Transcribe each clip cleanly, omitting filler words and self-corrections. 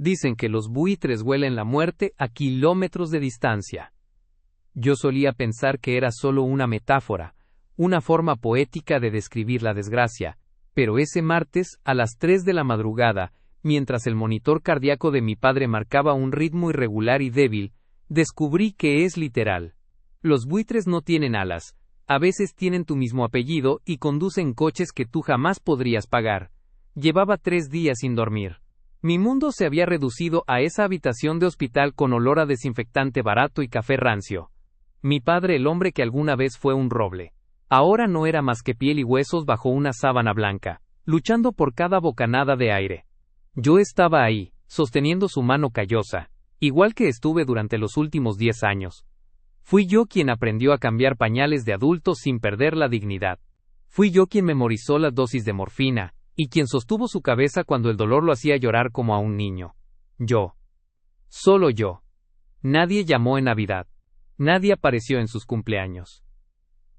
Dicen que los buitres huelen la muerte a kilómetros de distancia. Yo solía pensar que era solo una metáfora, una forma poética de describir la desgracia, pero ese martes, a las 3 de la madrugada, mientras el monitor cardíaco de mi padre marcaba un ritmo irregular y débil, descubrí que es literal. Los buitres no tienen alas, a veces tienen tu mismo apellido y conducen coches que tú jamás podrías pagar. Llevaba 3 días sin dormir. Mi mundo se había reducido a esa habitación de hospital con olor a desinfectante barato y café rancio. Mi padre, el hombre que alguna vez fue un roble, ahora no era más que piel y huesos bajo una sábana blanca, luchando por cada bocanada de aire. Yo estaba ahí, sosteniendo su mano callosa, igual que estuve durante los últimos 10 años. Fui yo quien aprendió a cambiar pañales de adultos sin perder la dignidad. Fui yo quien memorizó las dosis de morfina, y quien sostuvo su cabeza cuando el dolor lo hacía llorar como a un niño. Yo. Solo yo. Nadie llamó en Navidad. Nadie apareció en sus cumpleaños.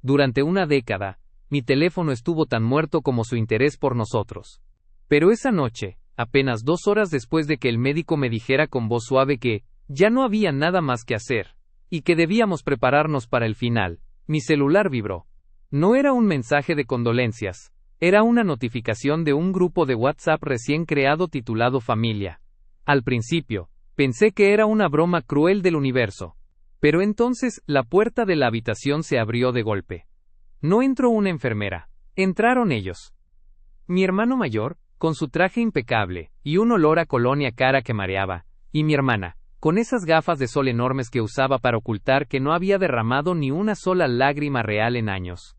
Durante una década, mi teléfono estuvo tan muerto como su interés por nosotros. Pero esa noche, apenas 2 horas después de que el médico me dijera con voz suave que ya no había nada más que hacer, y que debíamos prepararnos para el final, mi celular vibró. No era un mensaje de condolencias. Era una notificación de un grupo de WhatsApp recién creado titulado Familia. Al principio, pensé que era una broma cruel del universo. Pero entonces, la puerta de la habitación se abrió de golpe. No entró una enfermera. Entraron ellos. Mi hermano mayor, con su traje impecable, y un olor a colonia cara que mareaba, y mi hermana, con esas gafas de sol enormes que usaba para ocultar que no había derramado ni una sola lágrima real en años.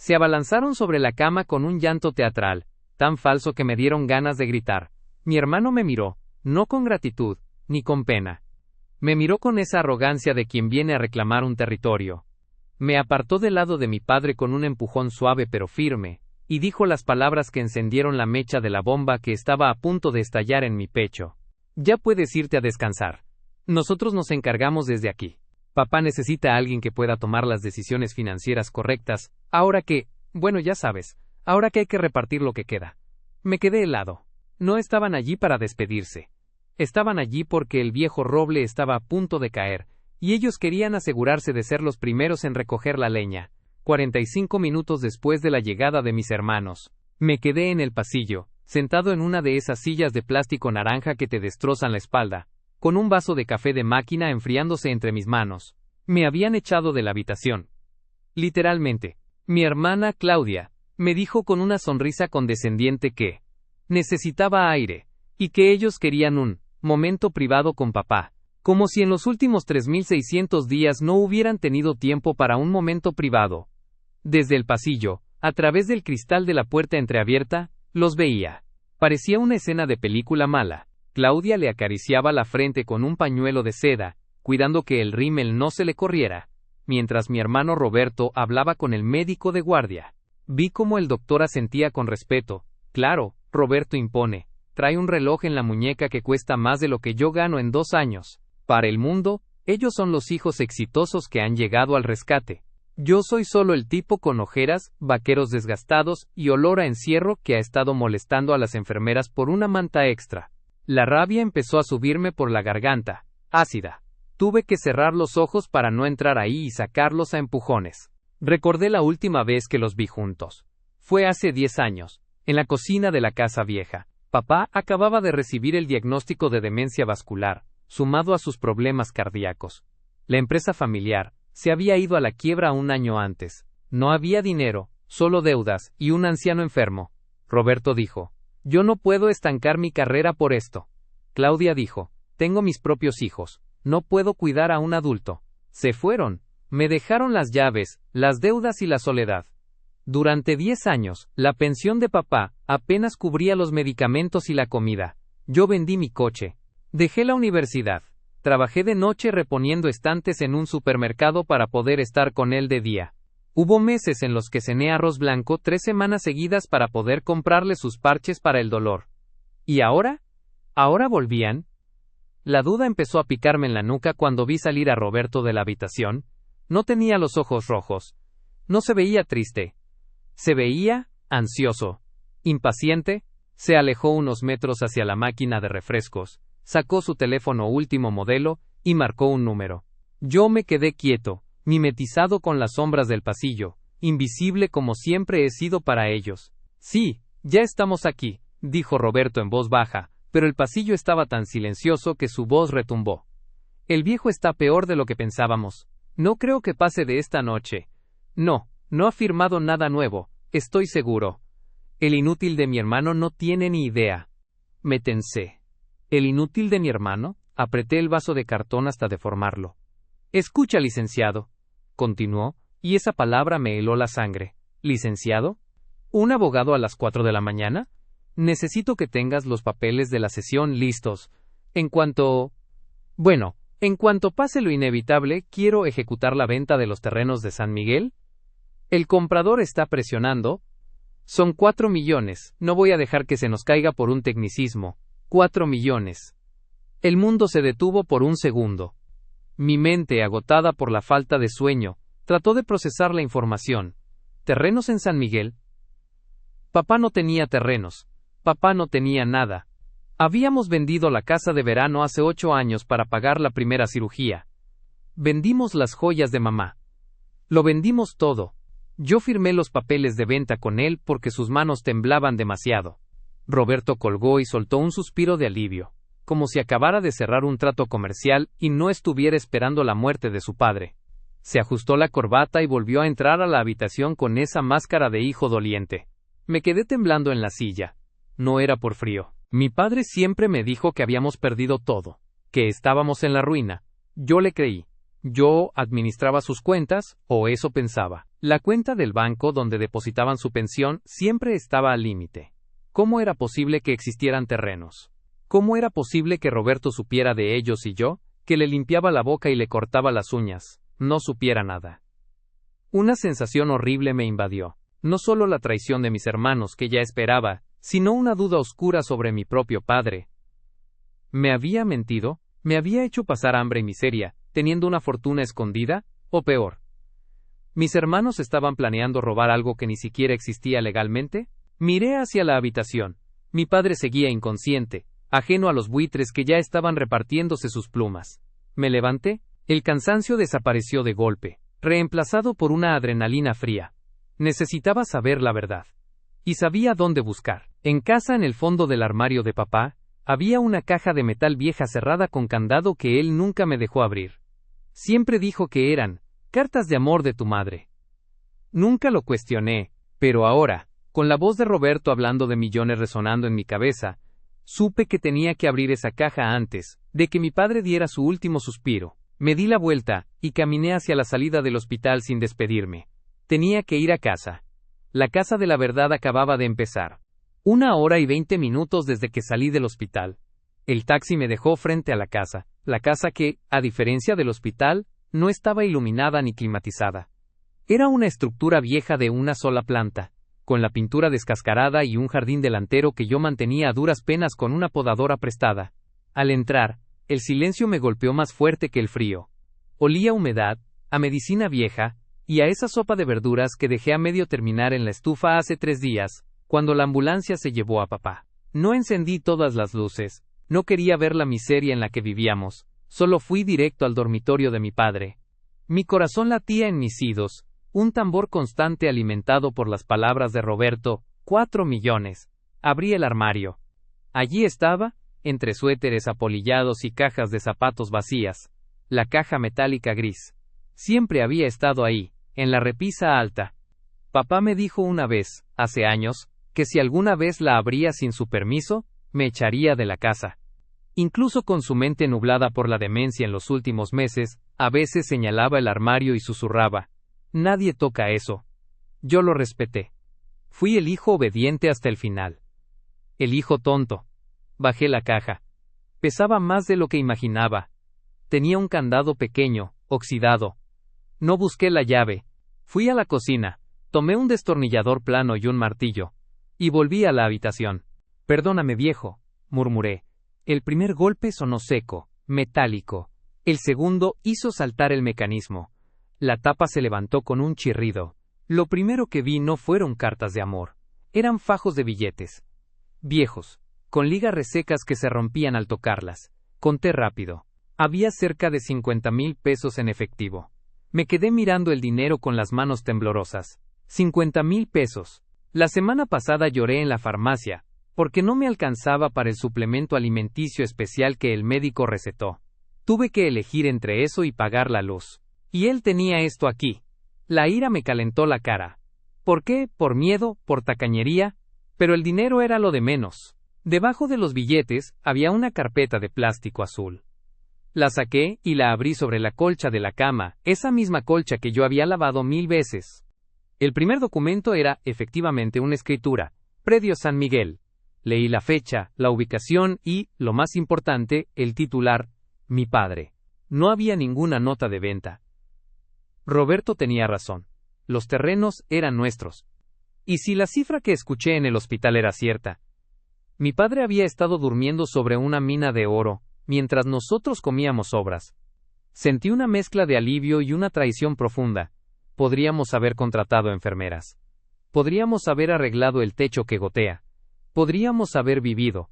Se abalanzaron sobre la cama con un llanto teatral, tan falso que me dieron ganas de gritar. Mi hermano me miró, no con gratitud, ni con pena. Me miró con esa arrogancia de quien viene a reclamar un territorio. Me apartó del lado de mi padre con un empujón suave pero firme, y dijo las palabras que encendieron la mecha de la bomba que estaba a punto de estallar en mi pecho. Ya puedes irte a descansar. Nosotros nos encargamos desde aquí. Papá necesita a alguien que pueda tomar las decisiones financieras correctas, ahora que, bueno, ya sabes, ahora que hay que repartir lo que queda. Me quedé helado. No estaban allí para despedirse. Estaban allí porque el viejo roble estaba a punto de caer, y ellos querían asegurarse de ser los primeros en recoger la leña. 45 minutos después de la llegada de mis hermanos, me quedé en el pasillo, sentado en una de esas sillas de plástico naranja que te destrozan la espalda, con un vaso de café de máquina enfriándose entre mis manos. Me habían echado de la habitación. Literalmente. Mi hermana Claudia me dijo con una sonrisa condescendiente que necesitaba aire, y que ellos querían un momento privado con papá, como si en los últimos 3600 días no hubieran tenido tiempo para un momento privado. Desde el pasillo, a través del cristal de la puerta entreabierta, los veía. Parecía una escena de película mala. Claudia le acariciaba la frente con un pañuelo de seda, cuidando que el rímel no se le corriera, mientras mi hermano Roberto hablaba con el médico de guardia. Vi cómo el doctor asentía con respeto. Claro, Roberto impone. Trae un reloj en la muñeca que cuesta más de lo que yo gano en 2 años. Para el mundo, ellos son los hijos exitosos que han llegado al rescate. Yo soy solo el tipo con ojeras, vaqueros desgastados y olor a encierro que ha estado molestando a las enfermeras por una manta extra. La rabia empezó a subirme por la garganta, ácida. Tuve que cerrar los ojos para no entrar ahí y sacarlos a empujones. Recordé la última vez que los vi juntos. Fue hace 10 años, en la cocina de la casa vieja. Papá acababa de recibir el diagnóstico de demencia vascular, sumado a sus problemas cardíacos. La empresa familiar se había ido a la quiebra un año antes. No había dinero, solo deudas y un anciano enfermo. Roberto dijo: yo no puedo estancar mi carrera por esto. Claudia dijo: tengo mis propios hijos, no puedo cuidar a un adulto. Se fueron, me dejaron las llaves, las deudas y la soledad. Durante 10 años, la pensión de papá apenas cubría los medicamentos y la comida. Yo vendí mi coche. Dejé la universidad. Trabajé de noche reponiendo estantes en un supermercado para poder estar con él de día. Hubo meses en los que cené arroz blanco 3 semanas seguidas para poder comprarle sus parches para el dolor. ¿Y ahora? ¿Ahora volvían? La duda empezó a picarme en la nuca cuando vi salir a Roberto de la habitación. No tenía los ojos rojos. No se veía triste. Se veía ansioso. Impaciente. Se alejó unos metros hacia la máquina de refrescos. sacó su teléfono último modelo y marcó un número. Yo me quedé quieto, mimetizado con las sombras del pasillo, invisible como siempre he sido para ellos. Sí, ya estamos aquí, dijo Roberto en voz baja, pero el pasillo estaba tan silencioso que su voz retumbó. El viejo está peor de lo que pensábamos. No creo que pase de esta noche. No, no ha firmado nada nuevo, estoy seguro. El inútil de mi hermano no tiene ni idea. Me tensé. ¿El inútil de mi hermano? Apreté el vaso de cartón hasta deformarlo. Escucha, licenciado, continuó, y esa palabra me heló la sangre. ¿Licenciado? ¿Un abogado a las 4 de la mañana? Necesito que tengas los papeles de la sesión listos. En cuanto pase lo inevitable, quiero ejecutar la venta de los terrenos de San Miguel. El comprador está presionando. Son 4 millones, no voy a dejar que se nos caiga por un tecnicismo. 4 millones. El mundo se detuvo por un segundo. Mi mente, agotada por la falta de sueño, trató de procesar la información. ¿Terrenos en San Miguel? Papá no tenía terrenos. Papá no tenía nada. Habíamos vendido la casa de verano hace 8 años para pagar la primera cirugía. Vendimos las joyas de mamá. Lo vendimos todo. Yo firmé los papeles de venta con él porque sus manos temblaban demasiado. Roberto colgó y soltó un suspiro de alivio, como si acabara de cerrar un trato comercial y no estuviera esperando la muerte de su padre. Se ajustó la corbata y volvió a entrar a la habitación con esa máscara de hijo doliente. Me quedé temblando en la silla. No era por frío. Mi padre siempre me dijo que habíamos perdido todo, que estábamos en la ruina. Yo le creí. Yo administraba sus cuentas, o eso pensaba. La cuenta del banco donde depositaban su pensión siempre estaba al límite. ¿Cómo era posible que existieran terrenos? ¿Cómo era posible que Roberto supiera de ellos y yo, que le limpiaba la boca y le cortaba las uñas, no supiera nada? Una sensación horrible me invadió. No solo la traición de mis hermanos que ya esperaba, sino una duda oscura sobre mi propio padre. ¿Me había mentido? ¿Me había hecho pasar hambre y miseria, teniendo una fortuna escondida? ¿O peor? ¿Mis hermanos estaban planeando robar algo que ni siquiera existía legalmente? Miré hacia la habitación. Mi padre seguía inconsciente, ajeno a los buitres que ya estaban repartiéndose sus plumas. Me levanté, el cansancio desapareció de golpe, reemplazado por una adrenalina fría. Necesitaba saber la verdad. Y sabía dónde buscar. En casa, en el fondo del armario de papá, había una caja de metal vieja cerrada con candado que él nunca me dejó abrir. Siempre dijo que eran cartas de amor de tu madre. Nunca lo cuestioné, pero ahora, con la voz de Roberto hablando de millones resonando en mi cabeza, supe que tenía que abrir esa caja antes de que mi padre diera su último suspiro. Me di la vuelta y caminé hacia la salida del hospital sin despedirme. Tenía que ir a casa. La casa de la verdad acababa de empezar. 1 hora y 20 minutos desde que salí del hospital. El taxi me dejó frente a la casa que, a diferencia del hospital, no estaba iluminada ni climatizada. Era una estructura vieja de una sola planta, con la pintura descascarada y un jardín delantero que yo mantenía a duras penas con una podadora prestada. Al entrar, el silencio me golpeó más fuerte que el frío. Olía a humedad, a medicina vieja, y a esa sopa de verduras que dejé a medio terminar en la estufa hace 3 días, cuando la ambulancia se llevó a papá. No encendí todas las luces, no quería ver la miseria en la que vivíamos, solo fui directo al dormitorio de mi padre. Mi corazón latía en mis oídos, un tambor constante alimentado por las palabras de Roberto, 4 millones. Abrí el armario. Allí estaba, entre suéteres apolillados y cajas de zapatos vacías, la caja metálica gris. Siempre había estado ahí, en la repisa alta. Papá me dijo una vez, hace años, que si alguna vez la abría sin su permiso, me echaría de la casa. Incluso con su mente nublada por la demencia en los últimos meses, a veces señalaba el armario y susurraba: «Nadie toca eso». Yo lo respeté. Fui el hijo obediente hasta el final. El hijo tonto. Bajé la caja. Pesaba más de lo que imaginaba. Tenía un candado pequeño, oxidado. No busqué la llave. Fui a la cocina, tomé un destornillador plano y un martillo, y volví a la habitación. «Perdóname, viejo», murmuré. El primer golpe sonó seco, metálico. El segundo hizo saltar el mecanismo. La tapa se levantó con un chirrido. Lo primero que vi no fueron cartas de amor. Eran fajos de billetes. Viejos, con ligas resecas que se rompían al tocarlas. Conté rápido. Había cerca de 50,000 pesos en efectivo. Me quedé mirando el dinero con las manos temblorosas. 50,000 pesos. La semana pasada lloré en la farmacia, porque no me alcanzaba para el suplemento alimenticio especial que el médico recetó. Tuve que elegir entre eso y pagar la luz. Y él tenía esto aquí. La ira me calentó la cara. ¿Por qué? ¿Por miedo? ¿Por tacañería? Pero el dinero era lo de menos. Debajo de los billetes había una carpeta de plástico azul. La saqué y la abrí sobre la colcha de la cama, esa misma colcha que yo había lavado 1000 veces. El primer documento era, efectivamente, una escritura, Predio San Miguel. Leí la fecha, la ubicación y, lo más importante, el titular, mi padre. No había ninguna nota de venta. Roberto tenía razón. Los terrenos eran nuestros. ¿Y si la cifra que escuché en el hospital era cierta? Mi padre había estado durmiendo sobre una mina de oro, mientras nosotros comíamos sobras. Sentí una mezcla de alivio y una traición profunda. Podríamos haber contratado enfermeras. Podríamos haber arreglado el techo que gotea. Podríamos haber vivido.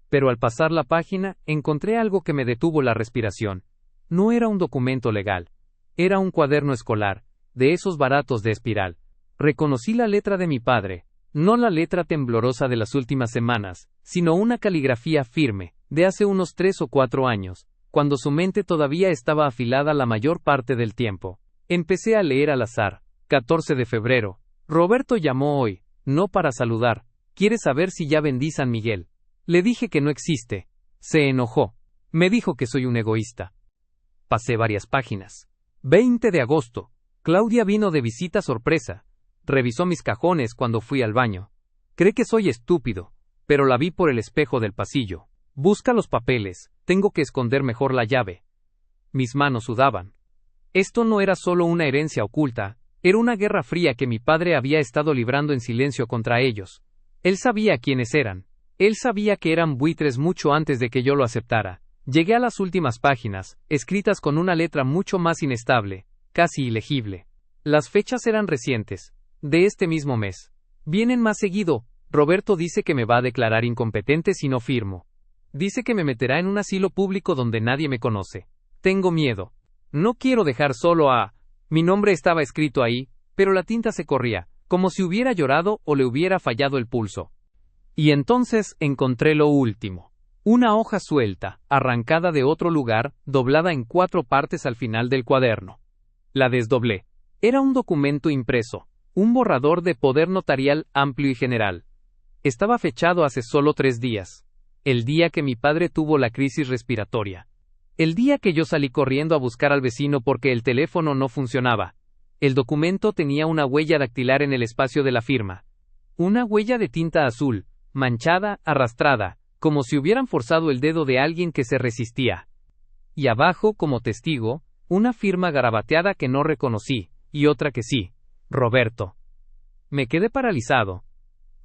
Pero al pasar la página, encontré algo que me detuvo la respiración. No era un documento legal. Era un cuaderno escolar, de esos baratos de espiral. Reconocí la letra de mi padre, no la letra temblorosa de las últimas semanas, sino una caligrafía firme, de hace unos 3 o 4 años, cuando su mente todavía estaba afilada la mayor parte del tiempo. Empecé a leer al azar. 14 de febrero. Roberto llamó hoy, no para saludar. Quiere saber si ya vendí San Miguel. Le dije que no existe. Se enojó. Me dijo que soy un egoísta. Pasé varias páginas. 20 de agosto. Claudia vino de visita sorpresa. Revisó mis cajones cuando fui al baño. Cree que soy estúpido, pero la vi por el espejo del pasillo. Busca los papeles. Tengo que esconder mejor la llave. Mis manos sudaban. Esto no era solo una herencia oculta, era una guerra fría que mi padre había estado librando en silencio contra ellos. Él sabía quiénes eran. Él sabía que eran buitres mucho antes de que yo lo aceptara. Llegué a las últimas páginas, escritas con una letra mucho más inestable, casi ilegible. Las fechas eran recientes, de este mismo mes. Vienen más seguido. Roberto dice que me va a declarar incompetente si no firmo. Dice que me meterá en un asilo público donde nadie me conoce. Tengo miedo. No quiero dejar solo a... Mi nombre estaba escrito ahí, pero la tinta se corría, como si hubiera llorado o le hubiera fallado el pulso. Y entonces encontré lo último. Una hoja suelta, arrancada de otro lugar, doblada en 4 partes al final del cuaderno. La desdoblé. Era un documento impreso, un borrador de poder notarial amplio y general. Estaba fechado hace solo 3 días. El día que mi padre tuvo la crisis respiratoria. El día que yo salí corriendo a buscar al vecino porque el teléfono no funcionaba. El documento tenía una huella dactilar en el espacio de la firma. Una huella de tinta azul, manchada, arrastrada, como si hubieran forzado el dedo de alguien que se resistía. Y abajo, como testigo, una firma garabateada que no reconocí, y otra que sí. Roberto. Me quedé paralizado.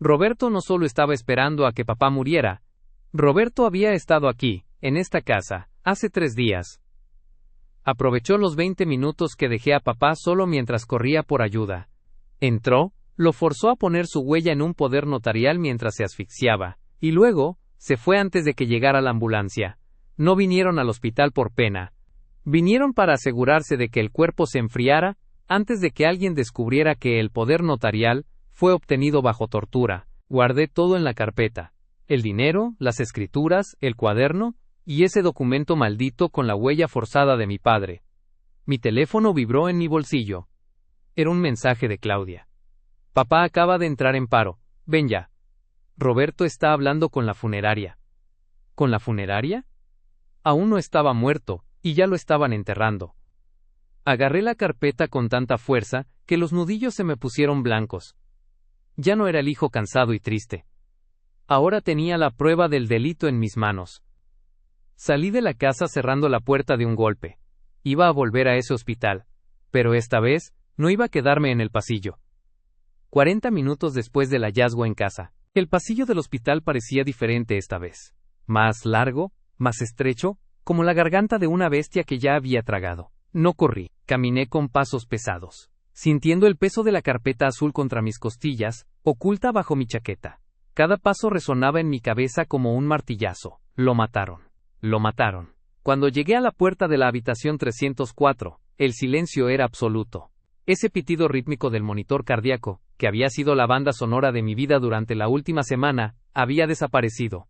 Roberto no solo estaba esperando a que papá muriera. Roberto había estado aquí, en esta casa, hace 3 días. Aprovechó los 20 minutos que dejé a papá solo mientras corría por ayuda. Entró, lo forzó a poner su huella en un poder notarial mientras se asfixiaba, y luego, se fue antes de que llegara la ambulancia. No vinieron al hospital por pena. Vinieron para asegurarse de que el cuerpo se enfriara, antes de que alguien descubriera que el poder notarial fue obtenido bajo tortura. Guardé todo en la carpeta. El dinero, las escrituras, el cuaderno, y ese documento maldito con la huella forzada de mi padre. Mi teléfono vibró en mi bolsillo. Era un mensaje de Claudia. Papá acaba de entrar en paro. Ven ya. Roberto está hablando con la funeraria. ¿Con la funeraria? Aún no estaba muerto, y ya lo estaban enterrando. Agarré la carpeta con tanta fuerza, que los nudillos se me pusieron blancos. Ya no era el hijo cansado y triste. Ahora tenía la prueba del delito en mis manos. Salí de la casa cerrando la puerta de un golpe. Iba a volver a ese hospital, pero esta vez, no iba a quedarme en el pasillo. 40 minutos después del hallazgo en casa, el pasillo del hospital parecía diferente esta vez. Más largo, más estrecho, como la garganta de una bestia que ya había tragado. No corrí, caminé con pasos pesados, sintiendo el peso de la carpeta azul contra mis costillas, oculta bajo mi chaqueta. Cada paso resonaba en mi cabeza como un martillazo. Lo mataron. Lo mataron. Cuando llegué a la puerta de la habitación 304, el silencio era absoluto. Ese pitido rítmico del monitor cardíaco, que había sido la banda sonora de mi vida durante la última semana, había desaparecido.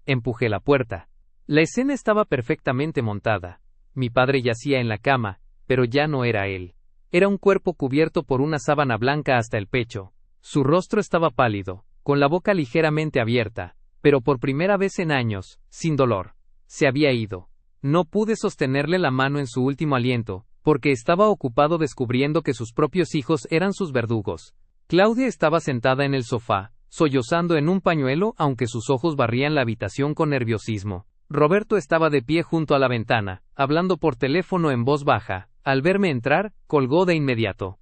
Empujé la puerta. La escena estaba perfectamente montada. Mi padre yacía en la cama, pero ya no era él. Era un cuerpo cubierto por una sábana blanca hasta el pecho. Su rostro estaba pálido, con la boca ligeramente abierta, pero por primera vez en años, sin dolor. Se había ido. No pude sostenerle la mano en su último aliento, porque estaba ocupado descubriendo que sus propios hijos eran sus verdugos. Claudia estaba sentada en el sofá, sollozando en un pañuelo aunque sus ojos barrían la habitación con nerviosismo. Roberto estaba de pie junto a la ventana, hablando por teléfono en voz baja. Al verme entrar, colgó de inmediato.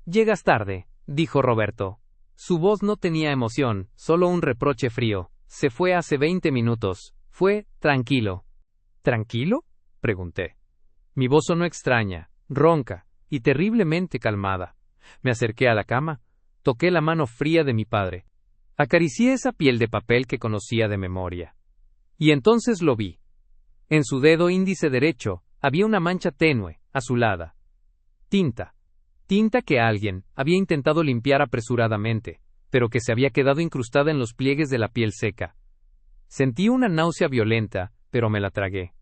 «Llegas tarde», dijo Roberto. Su voz no tenía emoción, solo un reproche frío. «Se fue hace 20 minutos. Fue tranquilo». «¿Tranquilo?», pregunté. Mi voz sonó extraña, ronca y terriblemente calmada. Me acerqué a la cama, toqué la mano fría de mi padre. Acaricié esa piel de papel que conocía de memoria. Y entonces lo vi. En su dedo índice derecho había una mancha tenue, azulada. Tinta. Tinta que alguien había intentado limpiar apresuradamente, pero que se había quedado incrustada en los pliegues de la piel seca. Sentí una náusea violenta, pero me la tragué.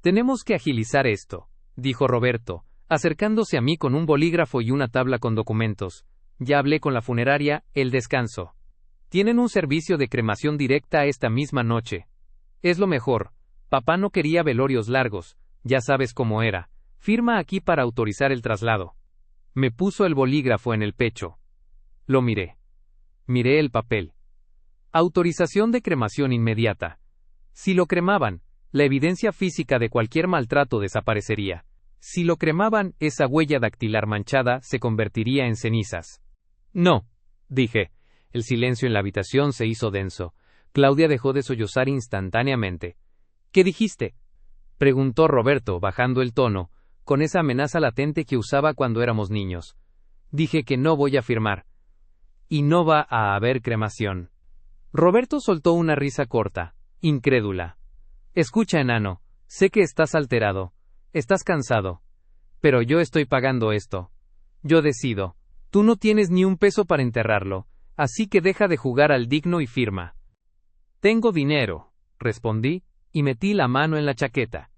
«Tenemos que agilizar esto», dijo Roberto, acercándose a mí con un bolígrafo y una tabla con documentos. «Ya hablé con la funeraria, el descanso. Tienen un servicio de cremación directa esta misma noche. Es lo mejor. Papá no quería velorios largos, ya sabes cómo era. Firma aquí para autorizar el traslado». Me puso el bolígrafo en el pecho. Lo miré. Miré el papel. Autorización de cremación inmediata. Si lo cremaban, la evidencia física de cualquier maltrato desaparecería. Si lo cremaban, esa huella dactilar manchada se convertiría en cenizas. «No», dije. El silencio en la habitación se hizo denso. Claudia dejó de sollozar instantáneamente. «¿Qué dijiste?», preguntó Roberto, bajando el tono, con esa amenaza latente que usaba cuando éramos niños. «Dije que no voy a firmar. Y no va a haber cremación». Roberto soltó una risa corta, incrédula. «Escucha, enano, sé que estás alterado, estás cansado. Pero yo estoy pagando esto. Yo decido. Tú no tienes ni un peso para enterrarlo, así que deja de jugar al digno y firma». «Tengo dinero», respondí, y metí la mano en la chaqueta.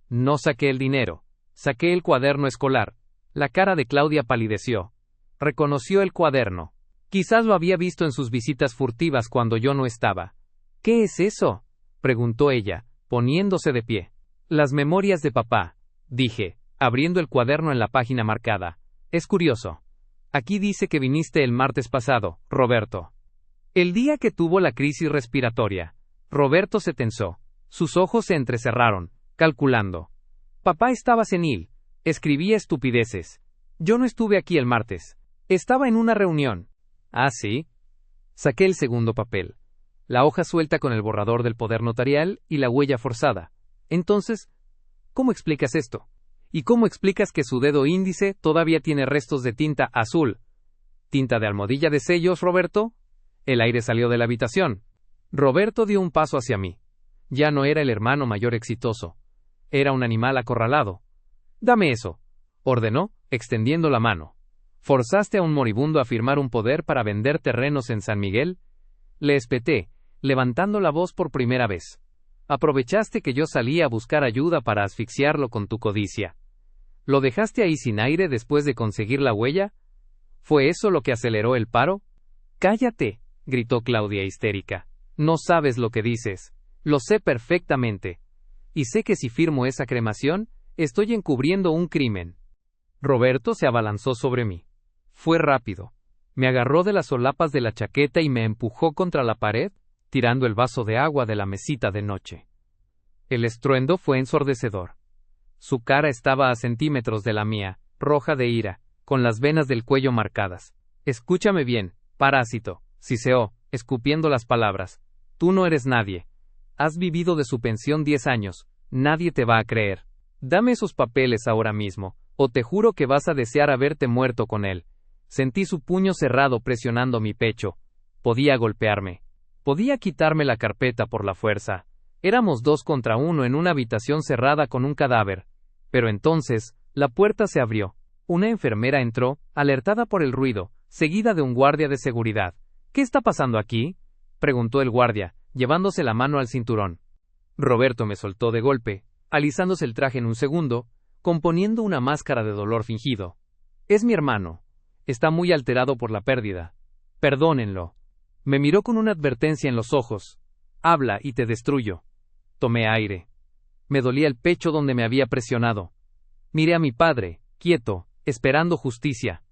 No saqué el dinero. Saqué el cuaderno escolar. La cara de Claudia palideció. Reconoció el cuaderno. Quizás lo había visto en sus visitas furtivas cuando yo no estaba. «¿Qué es eso?», preguntó ella, poniéndose de pie. «Las memorias de papá», dije, abriendo el cuaderno en la página marcada. «Es curioso. Aquí dice que viniste el martes pasado, Roberto. El día que tuvo la crisis respiratoria». Roberto se tensó. Sus ojos se entrecerraron, calculando. «Papá estaba senil. Escribía estupideces. Yo no estuve aquí el martes. Estaba en una reunión». «¿Ah, sí?». Saqué el segundo papel. La hoja suelta con el borrador del poder notarial y la huella forzada. «Entonces, ¿cómo explicas esto? ¿Y cómo explicas que su dedo índice todavía tiene restos de tinta azul?» «¿Tinta de almohadilla de sellos, Roberto?». El aire salió de la habitación. Roberto dio un paso hacia mí. Ya no era el hermano mayor exitoso. Era un animal acorralado. «Dame eso», ordenó, extendiendo la mano. «¿Forzaste a un moribundo a firmar un poder para vender terrenos en San Miguel?». Le espeté, levantando la voz por primera vez. «¿Aprovechaste que yo salía a buscar ayuda para asfixiarlo con tu codicia? ¿Lo dejaste ahí sin aire después de conseguir la huella? ¿Fue eso lo que aceleró el paro?». «Cállate», gritó Claudia histérica. «No sabes lo que dices. Lo sé perfectamente. Y sé que si firmo esa cremación, estoy encubriendo un crimen». Roberto se abalanzó sobre mí. Fue rápido. Me agarró de las solapas de la chaqueta y me empujó contra la pared, tirando el vaso de agua de la mesita de noche. El estruendo fue ensordecedor. Su cara estaba a centímetros de la mía, roja de ira, con las venas del cuello marcadas. «Escúchame bien, parásito», siseó, escupiendo las palabras. «Tú no eres nadie. Has vivido de su pensión 10 años. Nadie te va a creer. Dame esos papeles ahora mismo, o te juro que vas a desear haberte muerto con él». Sentí su puño cerrado presionando mi pecho. Podía golpearme. Podía quitarme la carpeta por la fuerza. Éramos 2 contra 1 en una habitación cerrada con un cadáver. Pero entonces, la puerta se abrió. Una enfermera entró, alertada por el ruido, seguida de un guardia de seguridad. ¿Qué está pasando aquí?, preguntó el guardia, llevándose la mano al cinturón. Roberto me soltó de golpe, alisándose el traje en un segundo, componiendo una máscara de dolor fingido. Es mi hermano. Está muy alterado por la pérdida. Perdónenlo. Me miró con una advertencia en los ojos. Habla y te destruyo. Tomé aire. Me dolía el pecho donde me había presionado. Miré a mi padre, quieto, esperando justicia.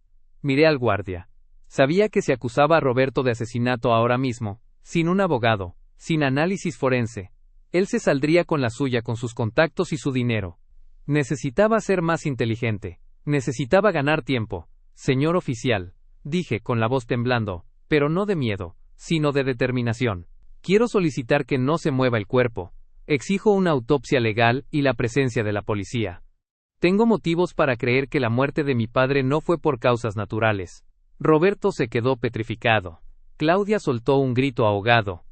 Miré al guardia. Sabía que se acusaba a Roberto de asesinato ahora mismo, sin un abogado, sin análisis forense. Él se saldría con la suya con sus contactos y su dinero. Necesitaba ser más inteligente. Necesitaba ganar tiempo. Señor oficial, dije con la voz temblando, pero no de miedo, sino de determinación. Quiero solicitar que no se mueva el cuerpo. Exijo una autopsia legal y la presencia de la policía. Tengo motivos para creer que la muerte de mi padre no fue por causas naturales. Roberto se quedó petrificado. Claudia soltó un grito ahogado.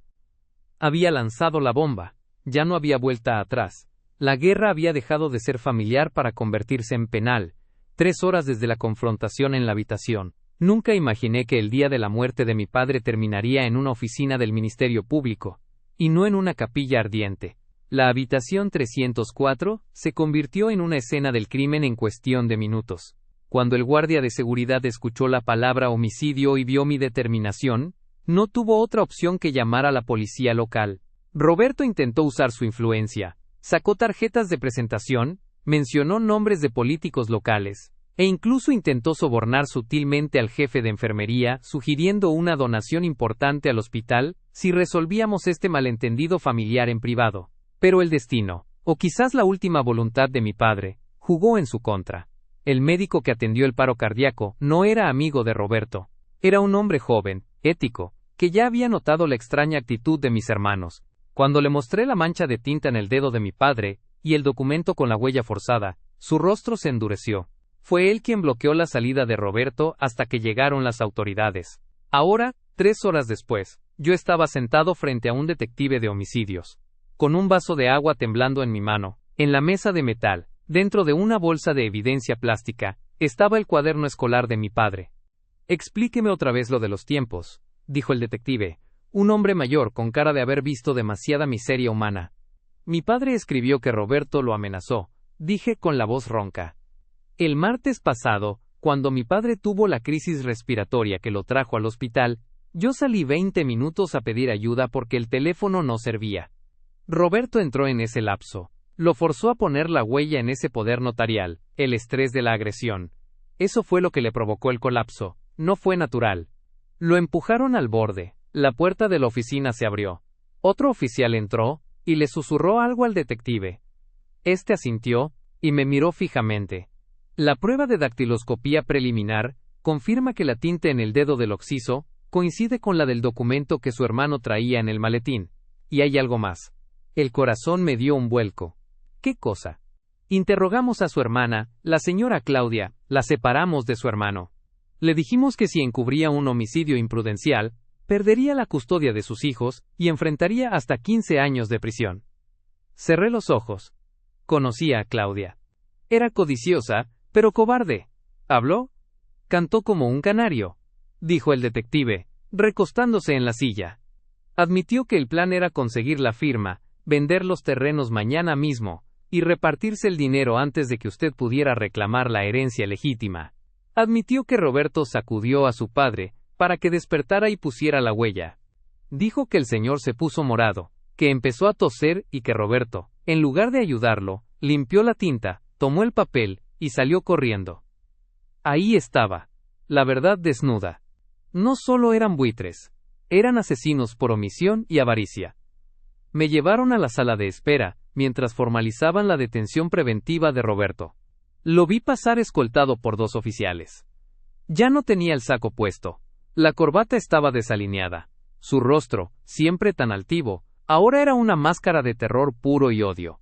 Había lanzado la bomba. Ya no había vuelta atrás. La guerra había dejado de ser familiar para convertirse en penal. 3 horas desde la confrontación en la habitación. Nunca imaginé que el día de la muerte de mi padre terminaría en una oficina del Ministerio Público, y no en una capilla ardiente. La habitación 304 se convirtió en una escena del crimen en cuestión de minutos. Cuando el guardia de seguridad escuchó la palabra homicidio y vio mi determinación, no tuvo otra opción que llamar a la policía local. Roberto intentó usar su influencia, sacó tarjetas de presentación, mencionó nombres de políticos locales, e incluso intentó sobornar sutilmente al jefe de enfermería, sugiriendo una donación importante al hospital, si resolvíamos este malentendido familiar en privado. Pero el destino, o quizás la última voluntad de mi padre, jugó en su contra. El médico que atendió el paro cardíaco no era amigo de Roberto. Era un hombre joven, ético, que ya había notado la extraña actitud de mis hermanos. Cuando le mostré la mancha de tinta en el dedo de mi padre, y el documento con la huella forzada, su rostro se endureció. Fue él quien bloqueó la salida de Roberto hasta que llegaron las autoridades. Ahora, 3 horas después, yo estaba sentado frente a un detective de homicidios, con un vaso de agua temblando en mi mano. En la mesa de metal, dentro de una bolsa de evidencia plástica, estaba el cuaderno escolar de mi padre. Explíqueme otra vez lo de los tiempos, dijo el detective, un hombre mayor con cara de haber visto demasiada miseria humana. Mi padre escribió que Roberto lo amenazó, dije con la voz ronca. El martes pasado, cuando mi padre tuvo la crisis respiratoria que lo trajo al hospital, yo salí 20 minutos a pedir ayuda porque el teléfono no servía. Roberto entró en ese lapso. Lo forzó a poner la huella en ese poder notarial, el estrés de la agresión. Eso fue lo que le provocó el colapso, no fue natural. Lo empujaron al borde, la puerta de la oficina se abrió. Otro oficial entró, y le susurró algo al detective. Este asintió, y me miró fijamente. La prueba de dactiloscopía preliminar confirma que la tinta en el dedo del occiso coincide con la del documento que su hermano traía en el maletín. Y hay algo más. El corazón me dio un vuelco. ¿Qué cosa? Interrogamos a su hermana, la señora Claudia, la separamos de su hermano. Le dijimos que si encubría un homicidio imprudencial, perdería la custodia de sus hijos y enfrentaría hasta 15 años de prisión. Cerré los ojos. Conocía a Claudia. Era codiciosa, pero cobarde. ¿Habló? Cantó como un canario, dijo el detective, recostándose en la silla. Admitió que el plan era conseguir la firma, vender los terrenos mañana mismo, y repartirse el dinero antes de que usted pudiera reclamar la herencia legítima. Admitió que Roberto sacudió a su padre, para que despertara y pusiera la huella. Dijo que el señor se puso morado, que empezó a toser y que Roberto, en lugar de ayudarlo, limpió la tinta, tomó el papel, y salió corriendo. Ahí estaba. La verdad desnuda. No solo eran buitres. Eran asesinos por omisión y avaricia. Me llevaron a la sala de espera, mientras formalizaban la detención preventiva de Roberto. Lo vi pasar escoltado por 2 oficiales. Ya no tenía el saco puesto. La corbata estaba desalineada. Su rostro, siempre tan altivo, ahora era una máscara de terror puro y odio.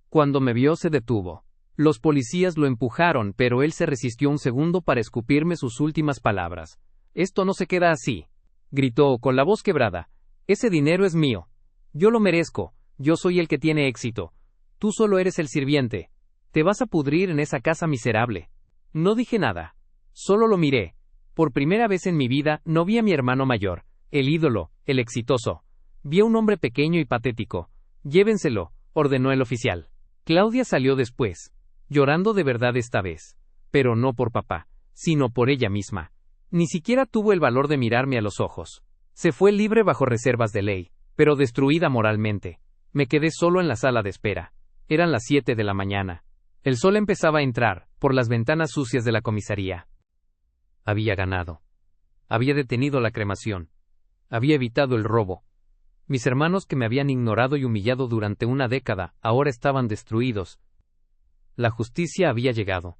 Cuando me vio se detuvo. Los policías lo empujaron, pero él se resistió un segundo para escupirme sus últimas palabras. «Esto no se queda así», gritó con la voz quebrada. «Ese dinero es mío. Yo lo merezco. yo soy el que tiene éxito. Tú solo eres el sirviente. Te vas a pudrir en esa casa miserable. No dije nada. Solo lo miré. Por primera vez en mi vida no vi a mi hermano mayor, el ídolo, el exitoso. Vi a un hombre pequeño y patético. Llévenselo, ordenó el oficial. Claudia salió después, llorando de verdad esta vez. Pero no por papá, sino por ella misma. Ni siquiera tuvo el valor de mirarme a los ojos. Se fue libre bajo reservas de ley, pero destruida moralmente. Me quedé solo en la sala de espera. Eran las 7 de la mañana. El sol empezaba a entrar, por las ventanas sucias de la comisaría. Había ganado. Había detenido la cremación. Había evitado el robo. Mis hermanos que me habían ignorado y humillado durante una década, ahora estaban destruidos. La justicia había llegado.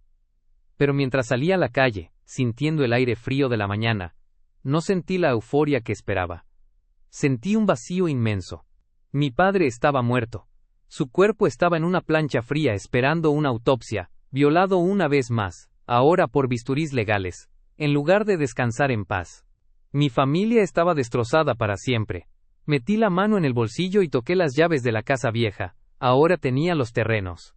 Pero mientras salía a la calle, sintiendo el aire frío de la mañana, no sentí la euforia que esperaba. Sentí un vacío inmenso. Mi padre estaba muerto. Su cuerpo estaba en una plancha fría esperando una autopsia, violado una vez más, ahora por bisturís legales, en lugar de descansar en paz. Mi familia estaba destrozada para siempre. Metí la mano en el bolsillo y toqué las llaves de la casa vieja. Ahora tenía los terrenos.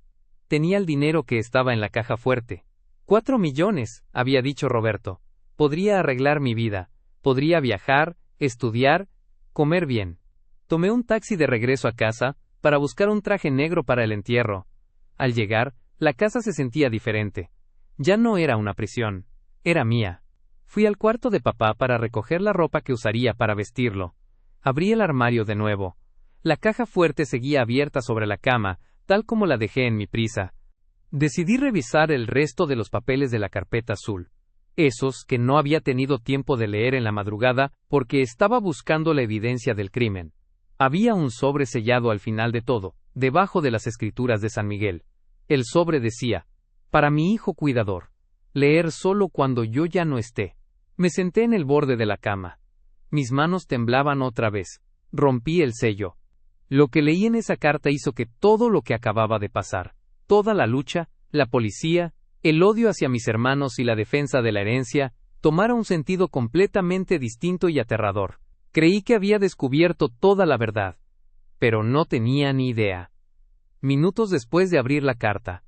Tenía el dinero que estaba en la caja fuerte. 4 millones, había dicho Roberto. Podría arreglar mi vida. Podría viajar, estudiar, comer bien. Tomé un taxi de regreso a casa, para buscar un traje negro para el entierro. Al llegar, la casa se sentía diferente. Ya no era una prisión. Era mía. Fui al cuarto de papá para recoger la ropa que usaría para vestirlo. Abrí el armario de nuevo. La caja fuerte seguía abierta sobre la cama, tal como la dejé en mi prisa. Decidí revisar el resto de los papeles de la carpeta azul. Esos que no había tenido tiempo de leer en la madrugada porque estaba buscando la evidencia del crimen. Había un sobre sellado al final de todo, debajo de las escrituras de San Miguel. El sobre decía: para mi hijo cuidador. Leer solo cuando yo ya no esté. Me senté en el borde de la cama. Mis manos temblaban otra vez. Rompí el sello. Lo que leí en esa carta hizo que todo lo que acababa de pasar, toda la lucha, la policía, el odio hacia mis hermanos y la defensa de la herencia, tomara un sentido completamente distinto y aterrador. Creí que había descubierto toda la verdad, pero no tenía ni idea. Minutos después de abrir la carta,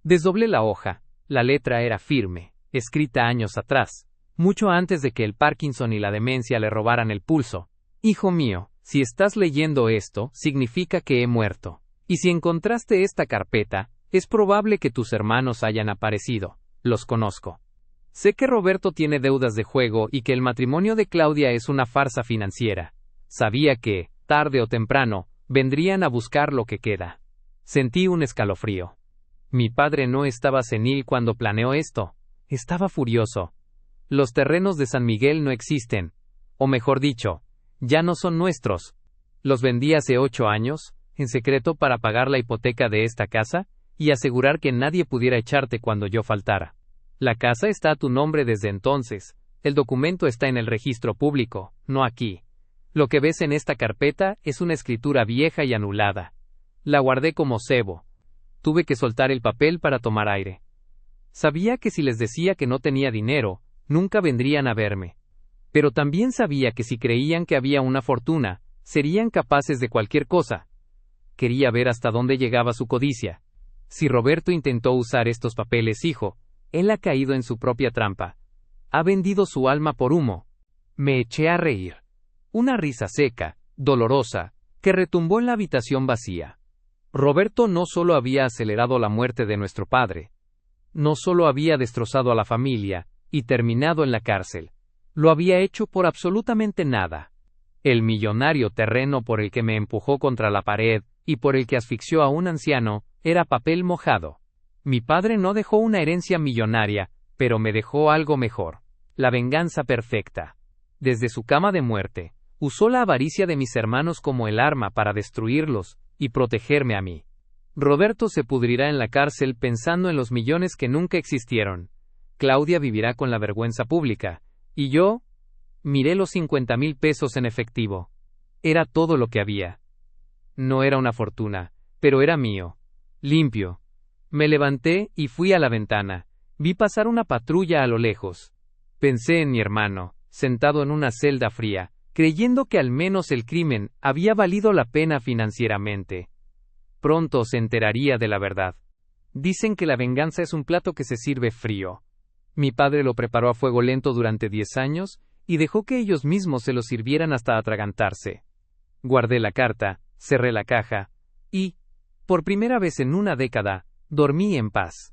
desdoblé la hoja. La letra era firme, escrita años atrás, mucho antes de que el Parkinson y la demencia le robaran el pulso. Hijo mío, si estás leyendo esto, significa que he muerto. Y si encontraste esta carpeta, es probable que tus hermanos hayan aparecido. Los conozco. Sé que Roberto tiene deudas de juego y que el matrimonio de Claudia es una farsa financiera. Sabía que, tarde o temprano, vendrían a buscar lo que queda. Sentí un escalofrío. Mi padre no estaba senil cuando planeó esto. Estaba furioso. Los terrenos de San Miguel no existen. O mejor dicho, ya no son nuestros. Los vendí hace 8 años, en secreto para pagar la hipoteca de esta casa, y asegurar que nadie pudiera echarte cuando yo faltara. La casa está a tu nombre desde entonces. El documento está en el registro público, no aquí. Lo que ves en esta carpeta es una escritura vieja y anulada. La guardé como cebo. Tuve que soltar el papel para tomar aire. Sabía que si les decía que no tenía dinero, nunca vendrían a verme. Pero también sabía que si creían que había una fortuna, serían capaces de cualquier cosa. Quería ver hasta dónde llegaba su codicia. Si Roberto intentó usar estos papeles, hijo, él ha caído en su propia trampa. Ha vendido su alma por humo. Me eché a reír. Una risa seca, dolorosa, que retumbó en la habitación vacía. Roberto no solo había acelerado la muerte de nuestro padre, no solo había destrozado a la familia y terminado en la cárcel, lo había hecho por absolutamente nada. El millonario terreno por el que me empujó contra la pared y por el que asfixió a un anciano era papel mojado. Mi padre no dejó una herencia millonaria, pero me dejó algo mejor: la venganza perfecta. Desde su cama de muerte, usó la avaricia de mis hermanos como el arma para destruirlos y protegerme a mí. Roberto se pudrirá en la cárcel pensando en los millones que nunca existieron. Claudia vivirá con la vergüenza pública. Y yo, miré los 50,000 pesos en efectivo. Era todo lo que había. No era una fortuna, pero era mío. Limpio. Me levanté y fui a la ventana. Vi pasar una patrulla a lo lejos. Pensé en mi hermano, sentado en una celda fría, creyendo que al menos el crimen había valido la pena financieramente. Pronto se enteraría de la verdad. Dicen que la venganza es un plato que se sirve frío. Mi padre lo preparó a fuego lento durante 10 años, y dejó que ellos mismos se lo sirvieran hasta atragantarse. Guardé la carta, cerré la caja, y, por primera vez en una década, dormí en paz.